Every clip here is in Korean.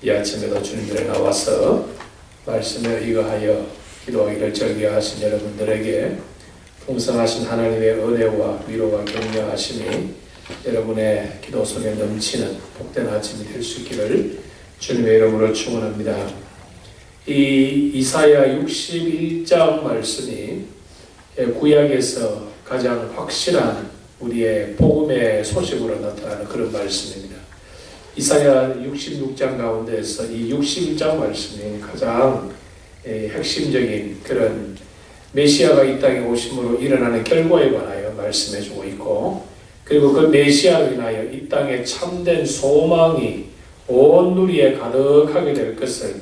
이 아침에도 주님들에 나와서 말씀에 의거하여 기도하기를 절개하신 여러분들에게 풍성하신 하나님의 은혜와 위로와 격려하심이 여러분의 기도 속에 넘치는 복된 아침이 될 수 있기를 주님의 이름으로 축원합니다. 이 이사야 61장 말씀이 구약에서 가장 확실한 우리의 복음의 소식으로 나타나는 그런 말씀입니다. 이사야 66장 가운데서 이 61장 말씀이 가장 핵심적인 그런 메시아가 이 땅에 오심으로 일어나는 결과에 관하여 말씀해주고 있고, 그리고 그 메시아로 인하여 이 땅에 참된 소망이 온 누리에 가득하게 될 것을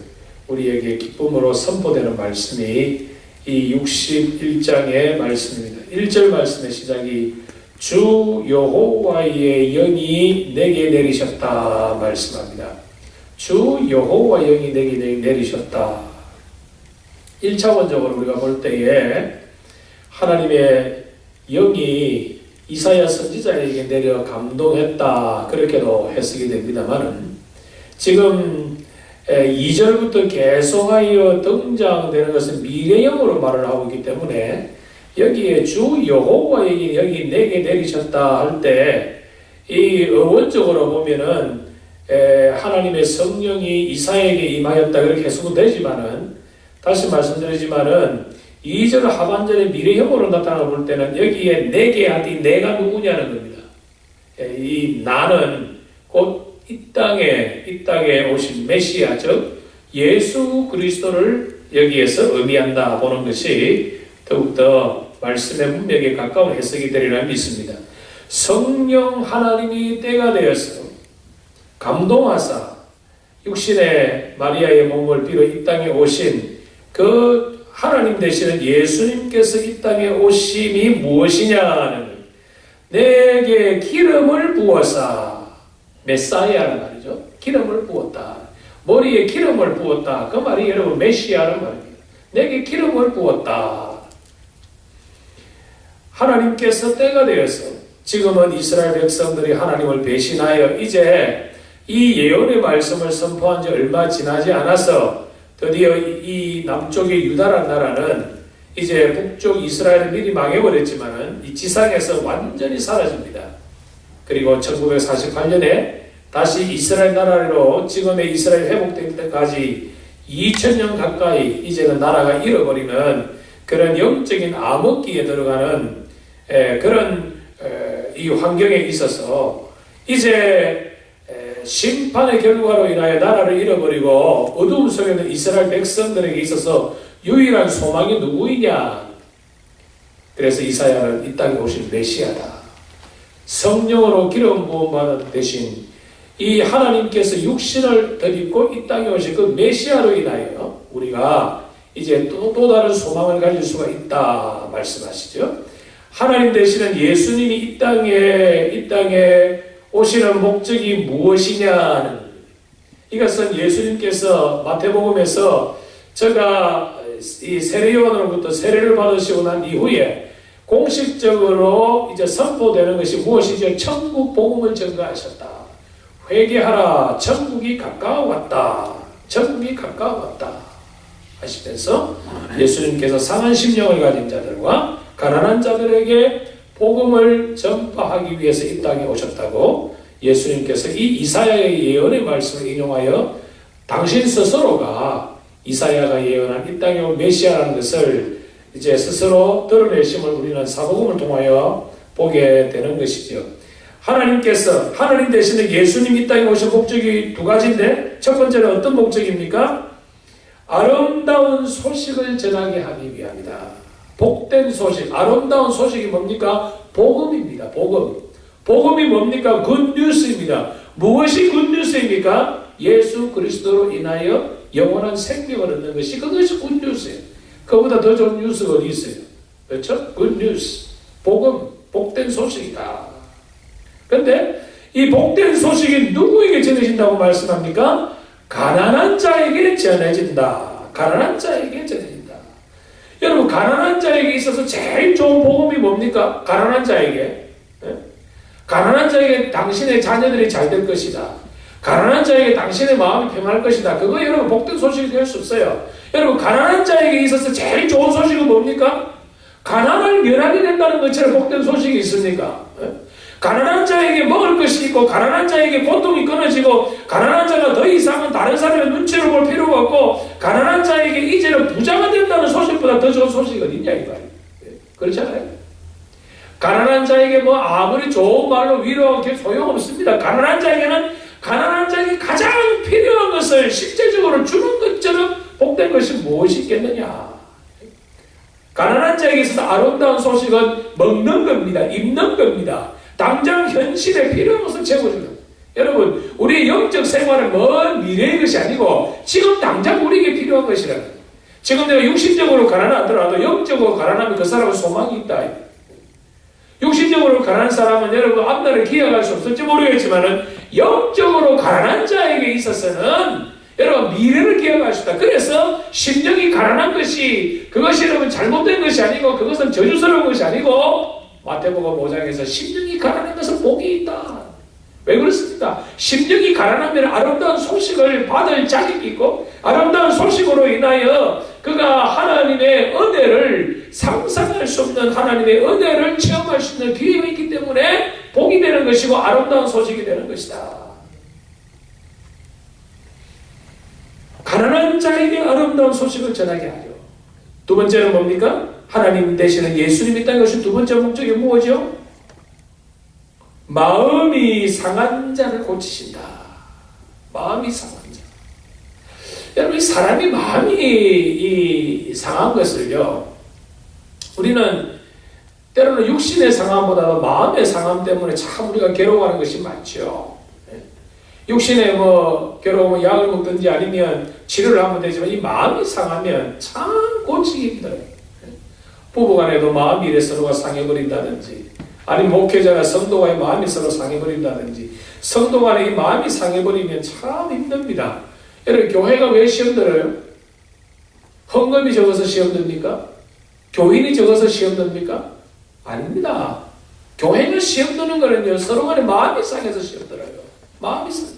우리에게 기쁨으로 선포되는 말씀이 이 61장의 말씀입니다. 1절 말씀의 시작이 주 여호와의 영이 내게 내리셨다 말씀합니다. 주 여호와 영이 내게 내리셨다. 1차원적으로 우리가 볼 때에 하나님의 영이 이사야 선지자에게 내려 감동했다, 그렇게도 해석이 됩니다만은, 지금 2절부터 계속하여 등장되는 것은 미래형으로 말을 하고 있기 때문에 여기에 주 여호와의 영이 내게 내리셨다 할 때 이 어원적으로 보면은 하나님의 성령이 이사야에게 임하였다 그렇게 해석은 되지만은, 다시 말씀드리지만은 2절 하반절의 미래형으로 나타나 볼 때는 여기에 내게 하디 내가 누구냐는 겁니다. 이 나는 곧 이 땅에 오신 메시아, 즉 예수 그리스도를 여기에서 의미한다 보는 것이 더욱더 말씀의 문맥에 가까운 해석이 되리라 믿습니다. 성령 하나님이 때가 되어서 감동하사 육신의 마리아의 몸을 빌어 이 땅에 오신 그 하나님 되시는 예수님께서 이 땅에 오심이 무엇이냐는, 내게 기름을 부어사, 메사이아라는 말이죠. 기름을 부었다. 머리에 기름을 부었다. 그 말이 여러분 메시아라는 말입니다. 내게 기름을 부었다. 하나님께서 때가 되어서 지금은 이스라엘 백성들이 하나님을 배신하여 이제 이 예언의 말씀을 선포한 지 얼마 지나지 않아서 드디어 이 남쪽의 유다라는 나라는 이제 북쪽 이스라엘을 미리 망해버렸지만은 이 지상에서 완전히 사라집니다. 그리고 1948년에 다시 이스라엘 나라로 지금의 이스라엘 회복될 때까지 2000년 가까이 이제는 나라가 잃어버리는 그런 영적인 암흑기에 들어가는 그런 이 환경에 있어서 이제 심판의 결과로 인하여 나라를 잃어버리고 어두움 속에 있는 이스라엘 백성들에게 있어서 유일한 소망이 누구이냐? 그래서 이사야는 이 땅에 오신 메시아다. 성령으로 기름 부음받은 대신 이 하나님께서 육신을 덧입고 이 땅에 오신 그 메시아로 인하여 우리가 이제 또 다른 소망을 가질 수가 있다 말씀하시죠. 하나님 되시는 예수님이 이 땅에 오시는 목적이 무엇이냐는, 이것은 예수님께서 마태복음에서 제가 이 세례요한으로부터 세례를 받으시고 난 이후에 공식적으로 이제 선포되는 것이 무엇이죠? 천국 복음을 전가하셨다. 회개하라. 천국이 가까워왔다. 천국이 가까워왔다. 하시면서 예수님께서 상한 심령을 가진 자들과 가난한 자들에게 복음을 전파하기 위해서 이 땅에 오셨다고 예수님께서 이 이사야의 예언의 말씀을 인용하여 당신 스스로가 이사야가 예언한 이 땅에 온 메시아라는 것을 이제 스스로 드러내심을 우리는 사복음을 통하여 보게 되는 것이죠. 하나님 대신에 예수님 이 땅에 오신 목적이 두 가지인데, 첫 번째는 어떤 목적입니까? 아름다운 소식을 전하게 하기 위함이다. 복된 소식, 아름다운 소식이 뭡니까? 복음입니다. 복음이 뭡니까? 굿뉴스입니다. 무엇이 굿뉴스입니까? 예수 그리스도로 인하여 영원한 생명을 얻는 것이, 그것이 굿뉴스예요. 그보다 더 좋은 뉴스가 어디 있어요? 그렇죠? 굿뉴스, 복음, 복된 소식이다. 그런데 이 복된 소식이 누구에게 전해진다고 말씀합니까? 가난한 자에게 전해진다. 가난한 자에게 전해진다. 여러분, 가난한 자에게 있어서 제일 좋은 복음이 뭡니까? 가난한 자에게. 가난한 자에게 당신의 자녀들이 잘 될 것이다. 가난한 자에게 당신의 마음이 평안할 것이다. 그거 여러분 복된 소식이 될 수 없어요. 여러분 가난한 자에게 있어서 제일 좋은 소식은 뭡니까? 가난을 면하게 된다는 것처럼 복된 소식이 있습니까? 가난한 자에게 먹을 것이 있고 가난한 자에게 고통이 끊어지고 가난한 자가 더 이상은 다른 사람의 눈치를 볼 필요가 없고 가난한 자에게 이제는 부자가 된다는 소식보다 더 좋은 소식이 어딨냐 이 말이에요. 그렇잖아요. 가난한 자에게 뭐 아무리 좋은 말로 위로하기 소용없습니다. 가난한 자에게는 가난한 자에게 가장 필요한 것을 실제적으로 주는 것처럼 복된 것이 무엇이 있겠느냐. 가난한 자에게 있어서 아름다운 소식은 먹는 겁니다. 입는 겁니다. 당장 현실에 필요한 것을 채워주는. 여러분 우리의 영적 생활은 먼 미래의 것이 아니고 지금 당장 우리에게 필요한 것이라는. 지금 내가 육신적으로 가난하더라도 영적으로 가난하면 그 사람은 소망이 있다. 육신적으로 가난한 사람은 여러분 앞날을 기약할 수 없을지 모르겠지만 영적으로 가난한 자에게 있어서는 여러분 미래를 기약할 수 있다. 그래서 심령이 가난한 것이 그것이 여러분 잘못된 것이 아니고 그것은 저주스러운 것이 아니고 마태복음 5장에서 심령이 가난한 것은 복이 있다. 왜 그렇습니까? 심령이 가난하면 아름다운 소식을 받을 자격이 있고 아름다운 소식으로 인하여 그가 하나님의 은혜를 상상할 수 없는 하나님의 은혜를 체험할 수 있는 기회가 있기 때문에 복이 되는 것이고 아름다운 소식이 되는 것이다. 가난한 자에게 아름다운 소식을 전하게 하죠. 두 번째는 뭡니까? 하나님 되시는 예수님이 땅에 오신 두 번째 목적이 무엇이죠? 마음이 상한 자를 고치신다. 마음이 상한 자. 여러분, 사람이 마음이 상한 것을요, 우리는 때로는 육신의 상함보다도 마음의 상함 때문에 참 우리가 괴로워하는 것이 많죠. 육신에 뭐 괴로우면 약을 먹든지 아니면 치료를 하면 되지만 이 마음이 상하면 참 고치기 힘들어요. 부부간에도 마음이 이래 서로가 상해버린다든지 아니면 목회자나 성도와의 마음이 서로 상해버린다든지 성도간에 이 마음이 상해버리면 참 힘듭니다. 여러분 교회가 왜 시험 들어요? 헌금이 적어서 시험 듭니까? 교인이 적어서 시험 듭니까? 아닙니다. 교회가 시험 드는 거는요 서로간에 마음이 상해서 시험 들어요. 마음이 상해서.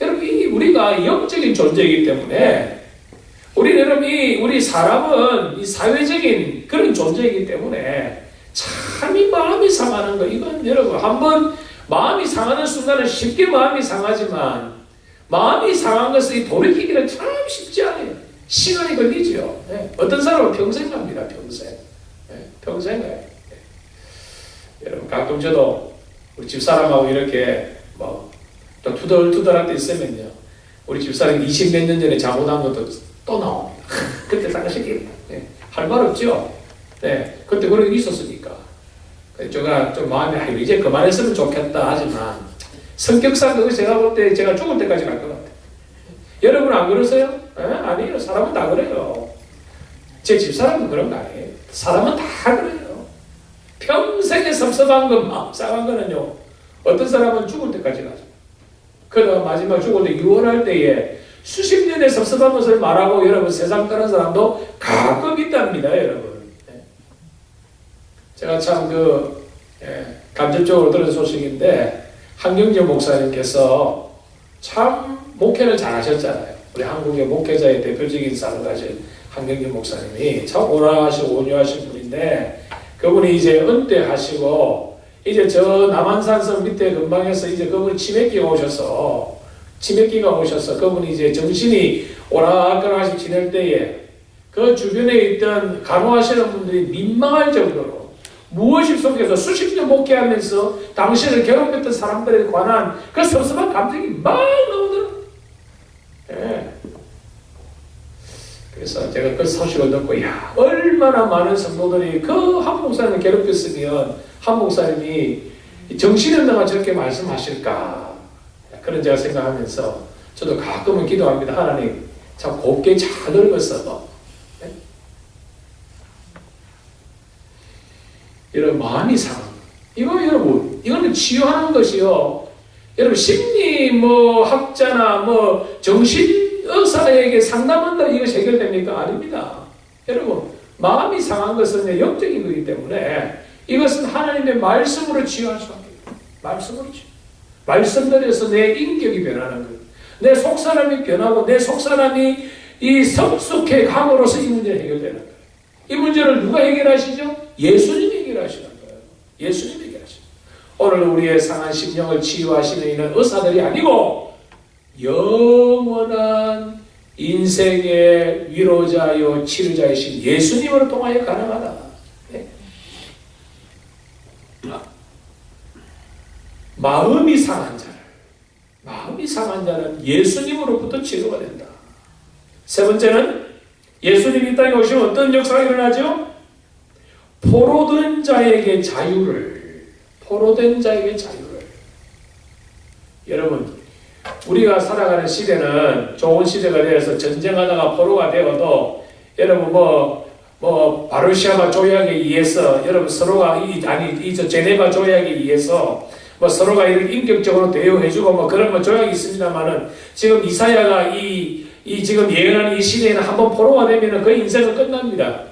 여러분 우리가 영적인 존재이기 때문에 우리 사람은 이 사회적인 그런 존재이기 때문에 참 이 마음이 상하는 거, 이건 여러분, 한번 마음이 상하는 순간은 쉽게 마음이 상하지만, 마음이 상한 것을 돌이키기는 참 쉽지 않아요. 시간이 걸리죠. 네. 어떤 사람은 평생 갑니다, 평생. 네. 평생 가요. 네. 여러분, 가끔 저도 우리 집사람하고 이렇게 또 투덜투덜할 때 있으면요. 우리 집사람이 20몇 년 전에 잘못한 것도 또 나옵니다. 그때 당시에 할 말 없죠. 네, 그때 그런 일이 있었으니까. 제가 좀 마음이 이제 그만했으면 좋겠다 하지만 성격상 그거 제가 볼 때 제가 죽을 때까지 갈 것 같아요. 여러분 안 그러세요? 아니에요. 사람은 다 그래요. 제 집사람은 그런 거 아니에요. 사람은 다 그래요. 평생에 섭섭한 것, 마음 상한 거는요. 어떤 사람은 죽을 때까지 가죠. 그러다가 마지막 죽을 때 유언할 때에 수십 년의 섭섭한 것을 말하고 여러분 세상 떠난 사람도 가끔 있답니다, 여러분. 제가 참 감정적으로 들은 소식인데 한경재 목사님께서 참 목회를 잘하셨잖아요. 우리 한국의 목회자의 대표적인 상을 가진 한경재 목사님이 참 온화하시고 온유하신 분인데 그분이 이제 은퇴하시고 이제 저 남한산성 밑에 근방에서 이제 그분이 치매기가 오셔서 그분이 이제 정신이 오락가락하시 지낼 때에 그 주변에 있던 간호하시는 분들이 민망할 정도로 무엇이 속에서 수십 년 목회하면서 당신을 괴롭혔던 사람들에 관한 그 섭섭한 감정이 막 나오더라고요. 예. 그래서 제가 그 소식을 듣고 얼마나 많은 성도들이 그 한 목사님을 괴롭혔으면 한 목사님이 정신연대가 저렇게 말씀하실까 그런 제가 생각하면서 저도 가끔은 기도합니다. 하나님 참 곱게 잘 늙었어. 여러분 마음이 상한 이거 여러분 이거는 치유하는 것이요. 여러분 심리 학자나 정신 의사에게 상담한다 이것이 해결됩니까? 아닙니다. 여러분 마음이 상한 것은 영적인 거기 때문에 이것은 하나님의 말씀으로 치유할 수 없습니다. 말씀으로 치유. 말씀들에서 내 인격이 변하는 거예요. 내 속사람이 변하고 내 속사람이 이 성숙해 감으로써 이 문제는 해결되는 거예요. 이 문제를 누가 해결하시죠? 예수님이 해결하시는 거예요. 예수님이 해결하시는 거예요. 오늘 우리의 상한 심령을 치유하시는 이는 의사들이 아니고 영원한 인생의 위로자요 치료자이신 예수님을 통하여 가능하다. 네? 마음이 상한 자는 예수님으로부터 치료가 된다. 세 번째는 예수님이 이 땅에 오시면 어떤 역사가 일어나죠? 포로된 자에게 자유를. 여러분, 우리가 살아가는 시대는 좋은 시대가 되어서 전쟁하다가 포로가 되어도 여러분 바르샤바 조약에 의해서 여러분 서로가 제네바 조약에 의해서 서로가 이렇게 인격적으로 대우해주고 그런 조약이 있습니다만은 지금 이사야가 지금 예언하는 이 시대에는 한번 포로가 되면 그 인생은 끝납니다.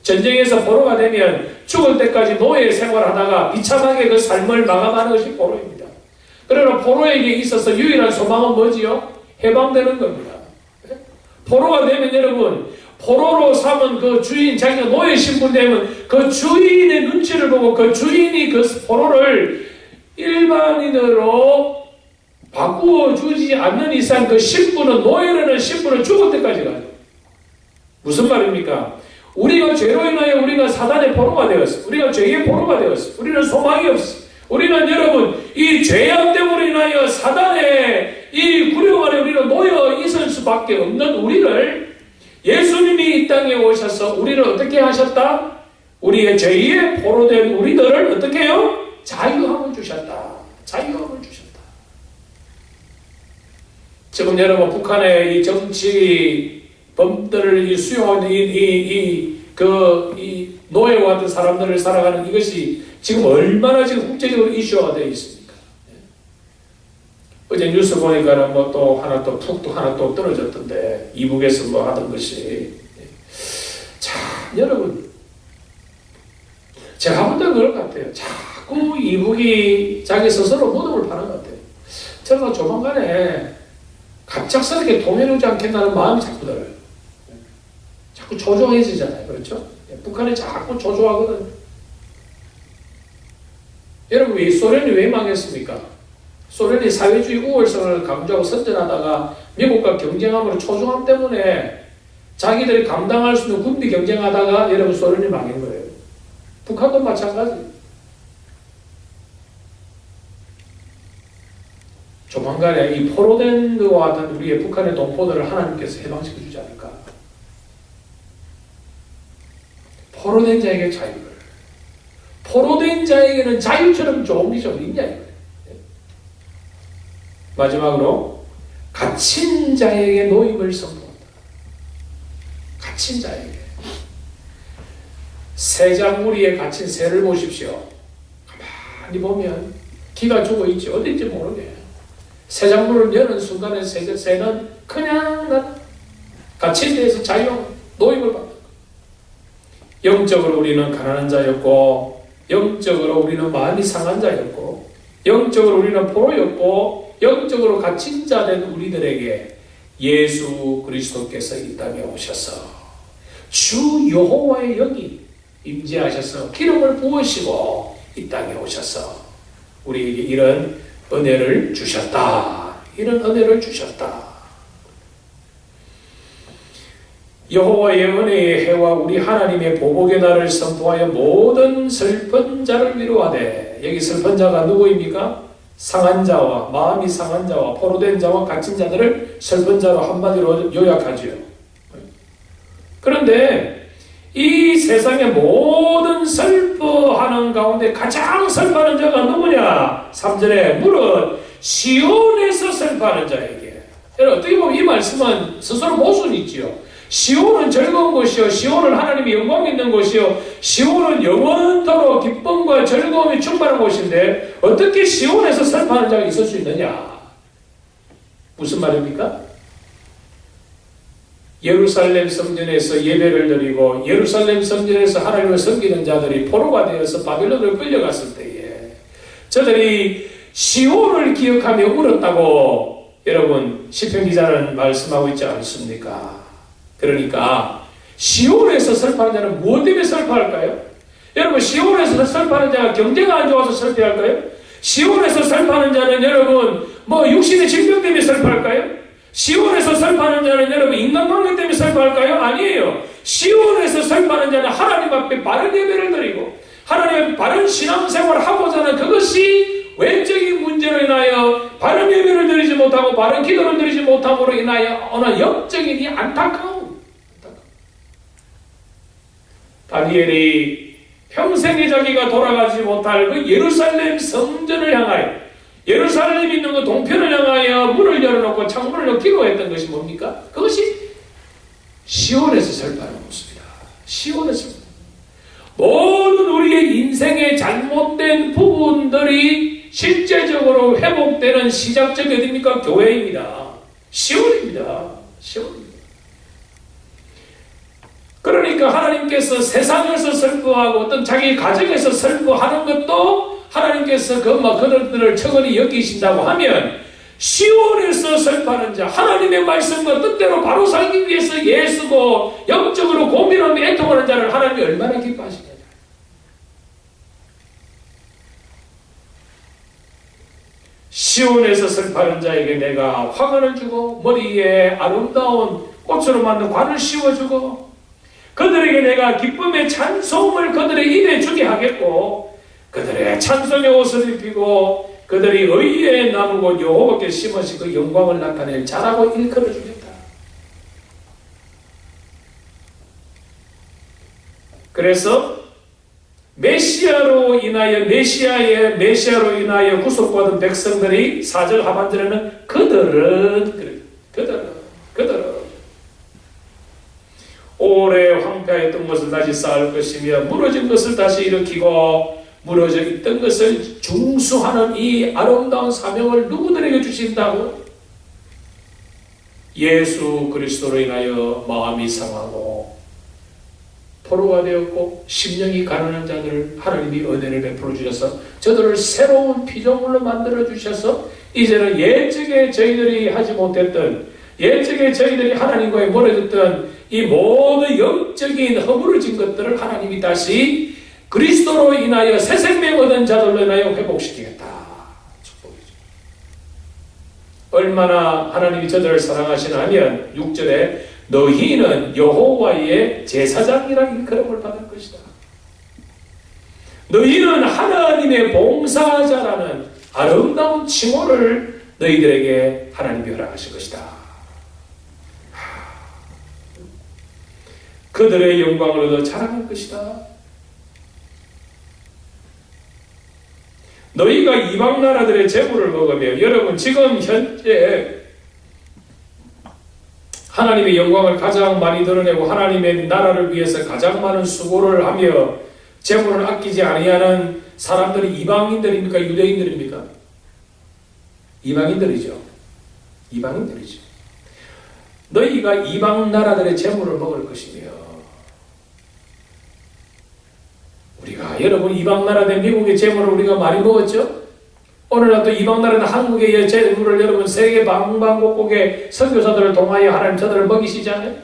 전쟁에서 포로가 되면 죽을 때까지 노예 생활하다가 비참하게 그 삶을 마감하는 것이 포로입니다. 그러나 포로에게 있어서 유일한 소망은 뭐지요? 해방되는 겁니다. 포로가 되면 여러분, 포로로 삼은 그 주인, 자기가 노예 신분되면 그 주인의 눈치를 보고 그 주인이 그 포로를 일반인으로 바꾸어 주지 않는 이상 그 신분은, 노예라는 신분은 죽을 때까지 가요. 무슨 말입니까? 우리가 죄로 인하여 우리가 사단의 포로가 되었어. 우리가 죄의 포로가 되었어. 우리는 소망이 없어. 우리는 여러분, 이 죄악 때문에 인하여 사단의 이 구령 안에 우리는 놓여 있을 수밖에 없는 우리를 예수님이 이 땅에 오셔서 우리를 어떻게 하셨다? 우리의 죄의 포로된 우리들을 어떻게 해요? 자유함을 주셨다. 자유함을 주셨다. 지금 여러분, 북한의 이 정치범들을 수용하는 이 노예와 같은 사람들을 살아가는 이것이 지금 얼마나 지금 국제적으로 이슈화가 되어 있습니까? 어제 뉴스 보니까는 또 하나 또 떨어졌던데, 이북에서 하던 것이. 참, 여러분, 제가 한 번도 그럴 것 같아요. 자꾸 이북이 자기 스스로 무덤을 파는 것 같아요. 제가 조만간에 갑작스럽게 동해오지 않겠다는 마음이 자꾸 들어요. 자꾸 조조해지잖아요. 그렇죠? 북한이 자꾸 조조하거든요. 여러분, 소련이 왜 망했습니까? 소련이 사회주의 우월성을 강조하고 선전하다가 미국과 경쟁함으로 초중함 때문에 자기들이 감당할 수 있는 군비 경쟁하다가 여러분 소련이 망한 거예요. 북한도 마찬가지. 조만간에 이 포로된 것과 같은 우리의 북한의 동포들을 하나님께서 해방시켜 주지 않을까. 포로된 자에게 자유를. 포로된 자에게는 자유처럼 좋은 것이 어디 있냐 이거예요. 마지막으로 갇힌 자에게 노임을 선포한다. 갇힌 자에게. 새장무리에 갇힌 새를 보십시오. 가만히 보면 기가 죽어 있지 어딘지 모르게. 새장물을 여는 순간에 새는 그냥 갇힌 데에서 노임을 받는 거예요. 영적으로 우리는 가난한 자였고, 영적으로 우리는 마음이 상한 자였고, 영적으로 우리는 포로였고, 영적으로 갇힌 자 된 우리들에게 예수 그리스도께서 이 땅에 오셔서 주 여호와의 영이 임재하셔서 기름을 부으시고 이 땅에 오셔서 우리에게 이런 은혜를 주셨다. 이런 은혜를 주셨다. 여호와의 은혜의 해와 우리 하나님의 보복의 날을 선포하여 모든 슬픈 자를 위로하되, 여기 슬픈 자가 누구입니까? 상한 자와 마음이 상한 자와 포로된 자와 갇힌 자들을 슬픈 자로 한마디로 요약하지요. 그런데 이 세상의 모든 슬퍼하는 가운데 가장 슬퍼하는 자가 누구냐? 3절에 무릇 시온에서 슬퍼하는 자에게. 여러분, 어떻게 보면 이 말씀은 스스로 모순이 있지요. 시온은 즐거운 곳이요, 시온은 하나님의 영광이 있는 곳이요, 시온은 영원토록 기쁨과 즐거움이 충만한 곳인데 어떻게 시온에서 슬퍼하는 자가 있을 수 있느냐? 무슨 말입니까? 예루살렘 성전에서 예배를 드리고 예루살렘 성전에서 하나님을 섬기는 자들이 포로가 되어서 바빌론으로 끌려갔을 때에 저들이 시온을 기억하며 울었다고 여러분 시편 기자는 말씀하고 있지 않습니까? 그러니까 시온에서 슬퍼하는 자는 무엇 때문에 슬퍼할까요? 여러분 시온에서 슬퍼하는 자가 경제가 안 좋아서 슬퍼할까요? 시온에서 슬퍼하는 자는 여러분 육신의 질병 때문에 슬퍼할까요? 시온에서 슬퍼하는 자는 여러분 인간관계 때문에 슬퍼할까요? 아니에요. 시온에서 슬퍼하는 자는 하나님 앞에 바른 예배를 드리고 하나님 앞에 바른 신앙생활을 하고자 하는 그것이 외적인 문제로 인하여 바른 예배를 드리지 못하고 바른 기도를 드리지 못함으로 인하여 어느 영적인 이 안타까움. 다니엘이 평생에 자기가 돌아가지 못할 그 예루살렘 성전을 향하여 예루살렘 있는 그 동편을 향하여 문을 열어놓고 창문을 열고 기도했던 것이 뭡니까? 그것이 시온에서 슬퍼하는 모습이다. 시온에서 모든 우리의 인생의 잘못된 부분들이 실제적으로 회복되는 시작점이 어디입니까? 교회입니다. 시온입니다. 시온입니다. 그러니까 하나님께서 세상에서 슬퍼하고 어떤 자기 가정에서 슬퍼하는 것도 하나님께서 그들을 처근히 여기신다고 하면 시온에서 슬퍼하는 자, 하나님의 말씀과 뜻대로 바로 살기 위해서 애쓰고 영적으로 고민하며 애통하는 자를 하나님이 얼마나 기뻐하시느냐. 시온에서 슬퍼하는 자에게 내가 화관을 주고 머리에 아름다운 꽃으로 만든 관을 씌워주고 그들에게 내가 기쁨의 찬송을 그들의 입에 주게 하겠고 그들의 찬송의 옷을 입히고 그들이 의에 나무고 여호와께 심으신 그 영광을 나타낼 자라고 일컬어 주겠다. 그래서 메시아로 인하여 구속받은 백성들이 4절 하반절에는 그들은 오래 황폐하였던 것을 다시 쌓을 것이며 무너진 것을 다시 일으키고 무너져 있던 것을 중수하는 이 아름다운 사명을 누구들에게 주신다고? 예수 그리스도로 인하여 마음이 상하고 포로가 되었고 심령이 가난한 자들을 하나님이 은혜를 베풀어 주셔서 저들을 새로운 피조물로 만들어 주셔서 이제는 예적에 저희들이 하지 못했던 예적에 저희들이 하나님과의 멀어졌던 이 모든 영적인 허물어진 것들을 하나님이 다시 그리스도로 인하여 새 생명 얻은 자들로 인하여 회복시키겠다. 축복이죠. 얼마나 하나님이 저들을 사랑하시나 하면 6절에 너희는 여호와의 제사장이라 일컬음을 받을 것이다. 너희는 하나님의 봉사자라는 아름다운 칭호를 너희들에게 하나님이 허락하실 것이다. 그들의 영광을 얻어 자랑할 것이다. 너희가 이방 나라들의 재물을 먹으며 여러분 지금 현재 하나님의 영광을 가장 많이 드러내고 하나님의 나라를 위해서 가장 많은 수고를 하며 재물을 아끼지 아니하는 사람들이 이방인들입니까? 유대인들입니까? 이방인들이죠. 이방인들이죠. 너희가 이방 나라들의 재물을 먹을 것이며 우리가 여러분 이방 나라된 미국의 재물을 우리가 많이 먹었죠? 오늘날도 이방 나라는 한국의 재물을 여러분 세계 방방곡곡의 선교사들을 통하여 하나님 저들을 먹이시잖아요.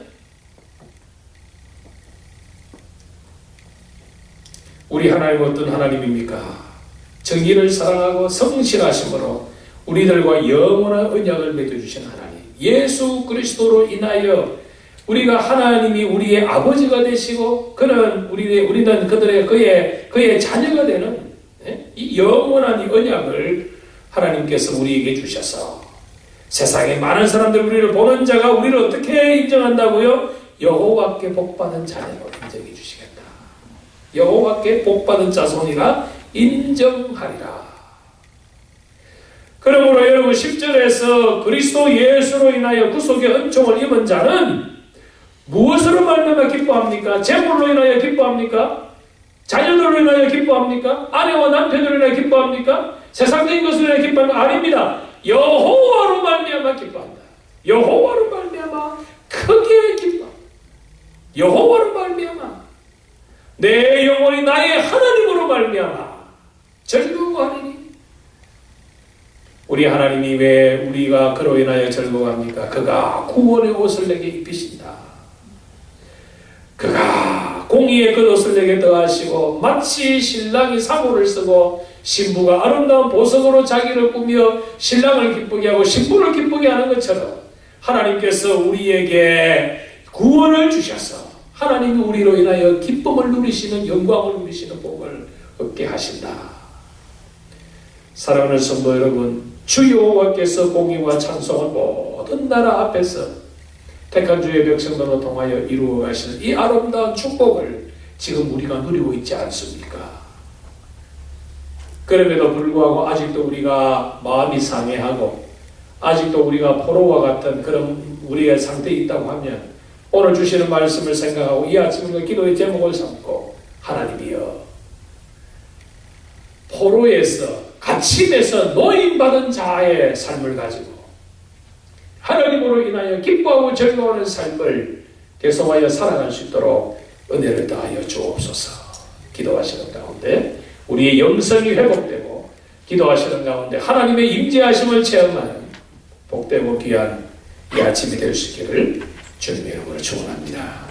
우리 하나님 어떤 하나님입니까? 정의를 사랑하고 성실하심으로 우리들과 영원한 언약을 맺어주신 하나님 예수 그리스도로 인하여 우리가 하나님이 우리의 아버지가 되시고 우리는 그의 자녀가 되는 이 영원한 이 언약을 하나님께서 우리에게 주셔서 세상에 많은 사람들 우리를 보는 자가 우리를 어떻게 인정한다고요? 여호와께 복받은 자녀로 인정해 주시겠다. 여호와께 복받은 자손이라 인정하리라. 그러므로 여러분 10절에서 그리스도 예수로 인하여 구속의 은총을 입은 자는 무엇으로 말미암아 기뻐합니까? 재물로 인하여 기뻐합니까? 자녀들로 인하여 기뻐합니까? 아내와 남편으로 인하여 기뻐합니까? 세상적인 것으로 인하여 기뻐합니까? 아닙니다. 여호와로 말미암아 기뻐한다. 여호와로 말미암아 크게 기뻐한다. 여호와로 말미암아 내 영혼이 나의 하나님으로 말미암아 즐거워하리니 우리 하나님이 왜 우리가 그로 인하여 즐거워합니까? 그가 구원의 옷을 내게 입히신다. 그가 공의의 겉옷을 내게 더하시고 마치 신랑이 사모를 쓰고 신부가 아름다운 보석으로 자기를 꾸며 신랑을 기쁘게 하고 신부를 기쁘게 하는 것처럼 하나님께서 우리에게 구원을 주셔서 하나님이 우리로 인하여 기쁨을 누리시는 영광을 누리시는 복을 얻게 하신다. 사랑하는 성도 여러분, 주 여호와께서 공의와 찬송을 모든 나라 앞에서 택한 주의 백성들로 통하여 이루어 가시는 이 아름다운 축복을 지금 우리가 누리고 있지 않습니까? 그럼에도 불구하고 아직도 우리가 마음이 상해하고 아직도 우리가 포로와 같은 그런 우리의 상태에 있다고 하면 오늘 주시는 말씀을 생각하고 이 아침 우리가 기도의 제목을 삼고 하나님이여, 포로에서 갇힘에서 노임받은 자의 삶을 가지고 하나님으로 인하여 기뻐하고 즐거워하는 삶을 계속하여 살아갈 수 있도록 은혜를 다하여 주옵소서. 기도하시는 가운데 우리의 영성이 회복되고 기도하시는 가운데 하나님의 임재하심을 체험하는 복되고 귀한 이 아침이 될 수 있기를 주님의 이름으로 축원합니다.